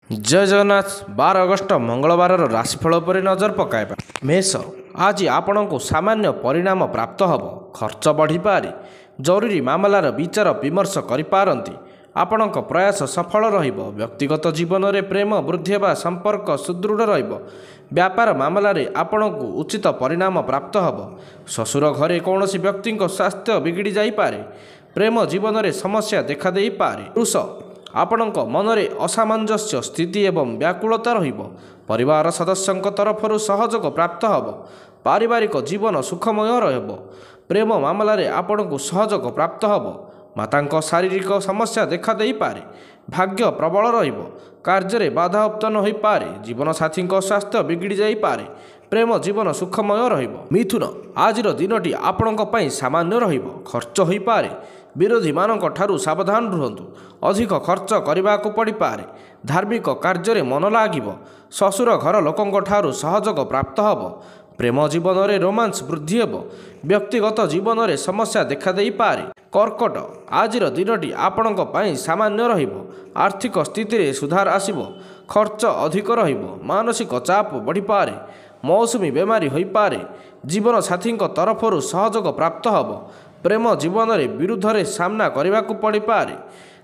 जय जगन्नाथ। 12 अगस्ट मंगलवार राशिफल पर नजर पकाइबा। मेष, आज आपण को सामान्य परिणाम प्राप्त हब। खर्च बढ़ी पारे। जरूरी मामलार विचार विमर्श करिपारंती। आपणक प्रयास सफल रहिब। व्यक्तिगत जीवन में प्रेम वृद्धि हेबा संपर्क सुदृढ़ रहिब। व्यापार मामलार आपण को उचित परिणाम प्राप्त हब। ससुर घरे कौनसी व्यक्ति स्वास्थ्य बिगिड़ी जाइपारे। प्रेम जीवन में समस्या देखा देई पारे। पुरुष, आपणक मनरे असामंजस्य स्थिति एवं व्याकुलता रहिब। परिवार सदस्यଙ୍କ तरफରୁ सहयोग प्राप्त हब। पारिवारिक जीवन सुखमय रहब। प्रेम मामलारे आपणକୁ सहयोग प्राप्त हब। माताଙ୍କ शारीरिक समस्या देखा देई पारे। भाग्य प्रबल रहिब। कार्य बाधा उत्पन्न होई पारे। जीवन साथीଙ୍କ स्वास्थ्य बिगिड़ी जाई पारे। प्रेम जीवन सुखमय रहिब। मिथुन, आजिर दिनटी आपणଙ୍କ ପାଇଁ सामान्य रहिब। खर्च होई पारे। विरोधी मानक ठारू सावधान रुहंतु। अधिक खर्च करने को पड़ पारे। धार्मिक कार्य मन लागिब। ससुर घर लोकंक ठारू सहयोग प्राप्त हब। प्रेम जीवन में रोमांस वृद्धि हेब। व्यक्तिगत जीवन में समस्या देखा देई पारे। कर्कट, आजिर दिनटी आपणଙ୍କ ପାଇଁ सामान्य रहिब। आर्थिक स्थिति रे सुधार आसिब। खर्च अधिक रहिब। मानसिक चाप बढ़ी पारे। मौसुमी बेमारी होई पारे। जीवन साथीଙ୍କ तरफରୁ सहयोग प्राप्त हब। प्रेम जीवन में विरुद्ध रे सामना करने को पड़ पारे।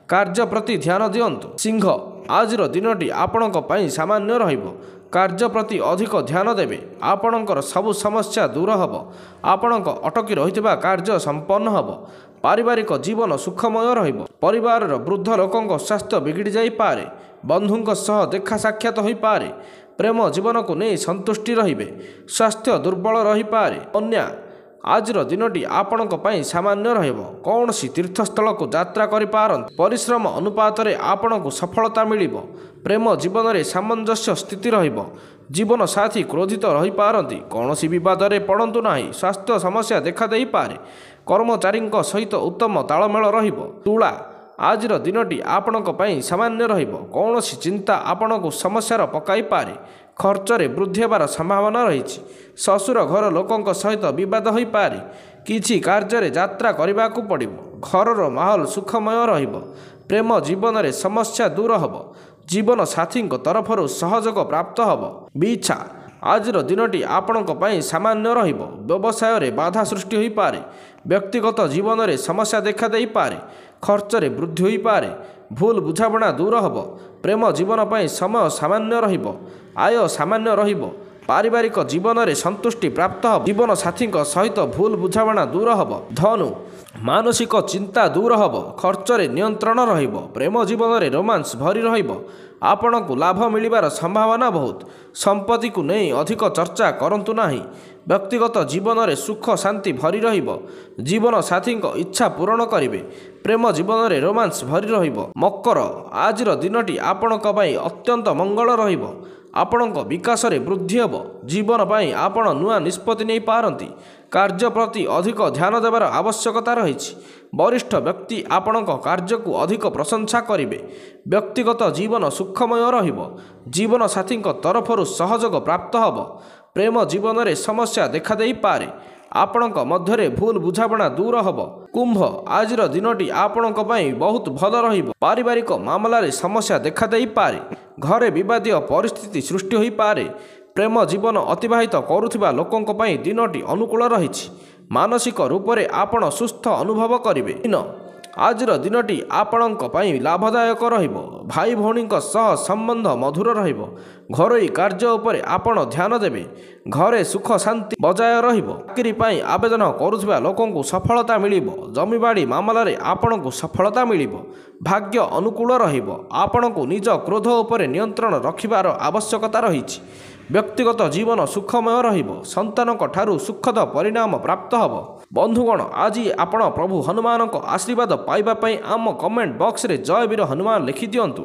कार्य प्रति ध्यान दियंतु। सिंह, आजिर दिनटी आपणଙ୍କ ପାଇଁ सामान्य रहिब। कार्य प्रति अधिक ध्यान देवे। आपणଙ୍କର सबु समस्या दूर हब। आपणଙ୍କ अटकी रहितबा कार्य संपन्न हब। पारिवारिक जीवन सुखमय रहिब। परिवार वृद्ध लोकंक स्वास्थ्य बिगिड़ी जाई पारे। बंधुंक सह देखा साक्षात होई पारे। प्रेम जीवन को नहीं संतुष्टि रहिबे। स्वास्थ्य दुर्बल रही पारे। कन्या, आजिर दिनटी आपणଙ୍କ ପାଇଁ सामान्य रहिब। कौनसी तीर्थस्थल को यात्रा करिपारंती। परिश्रम अनुपात रे आपणକୁ सफलता मिलिब। प्रेम जीवन में सामंजस्य स्थिति रहिब। जीवन साथी क्रोधित रही पारंती। कौनसी विवाद रे पड़ंतु नाही। स्वास्थ्य समस्या देखा देई पारे। कर्मचारीଙ୍କ सहित उत्तम तालमेल रहिब। तुला, आजिर दिनटी आपणଙ୍କ ପାଇଁ सामान्य रहिब। कौनसी चिंता आपणକୁ समस्यार पकाई पारे। खर्च रे वृद्धि हेबार संभावना रही। ससुर घर लोकंक सहित विवाद होई पारे। किछि कार्य रे यात्रा करने को पड़िब। घरर माहौल सुखमय रहिब। प्रेम जीवन में समस्या दूर हब। जीवन साथीଙ୍କ तरफରୁ सहयोग प्राप्त हब। बिछा, आजिर दिनटी आपणଙ୍କ ପାଇଁ सामान्य रहिब। व्यवसाय रे बाधा सृष्टि होई पारे। व्यक्तिगत जीवन में समस्या देखा देई पारे। खर्च रे वृद्धि होई पारे। भूल बुझाबणा दूर हब। प्रेम जीवन ପାଇଁ समय सामान्य रहिब। आय सामान्य रहिब। पारिवारिक जीवन में संतुष्टि प्राप्त हब। जीवन साथीଙ୍କ सहित भूल बुझाबणा दूर हब। धनु, मानसिक चिंता दूर हब। खर्च रे नियंत्रण रहिब। प्रेम जीवन में रोमांस भरी रहिब। आपणକୁ लाभ मिलिबार संभावना बहुत। संपत्ति को नहीं अधिक चर्चा करंतु नाही। व्यक्तिगत जीवन में सुख शांति भरी रहिब। जीवन साथीଙ୍କ इच्छा पूरण करिवे। प्रेम जीवन में रोमांस भरी रहिब। मकर, आजिर दिनटी आपणଙ୍କ ପାଇଁ अत्यंत मंगल रहिब। आपणଙ୍କ विकास रे वृद्धि हेब। जीवन ପାଇଁ आपण नुआ निष्पत्ति नहीं पारंती। कार्य प्रति अधिक ध्यान देवार आवश्यकता रही। वरिष्ठ व्यक्ति आपणଙ୍କ कार्य को अधिक प्रशंसा करिवे। व्यक्तिगत जीवन सुखमय रहिब। जीवन साथीଙ୍କ तरफରୁ सहयोग प्राप्त हब। प्रेम जीवन में समस्या देखा देई पारे। आपणଙ୍କ ମଧ୍ୟରେ भूल बुझाबणा दूर हब। कुंभ, आजिर दिनटी आपणଙ୍କ ପାଇଁ बहुत भल रहिब। पारिवारिक मामलार समस्या देखा देई पारे। घरे विवादीय परिस्थिति सृष्टि होई पारे। प्रेम जीवन अतिबाहित करुथिबा लोकंक ପାଇଁ दिनटी अनुकूल रहिछि। मानसिक रूप से आपण सुस्थ अनुभव करिवे। आजिर दिनटी आपणଙ୍କ ପାଇଁ लाभदायक रहिब। भाई भौणीଙ୍କ सह संबंध मधुर रहिब। घरोई कार्य उपरे आपण ध्यान देवे। घरे सुख शांति बजाय रहिब। चाकरी ପାଇଁ आवेदन करुथिबा लोकंकु सफलता मिलिब। जमीबाड़ी मामला रे आपणକୁ सफलता मिलिब। भाग्य अनुकूल रहिब। आपणକୁ निज क्रोध उपरे नियंत्रण रखिबार आवश्यकता रहिछि। व्यक्तिगत जीवन सुखमय रहिब। संतानक ठारू सुखद परिणाम प्राप्त हब। बंधुगण, आज आपण प्रभु हनुमानक आशीर्वाद पाइबा पई आम कमेंट बॉक्स रे जय वीर हनुमान लिखि दियंतु।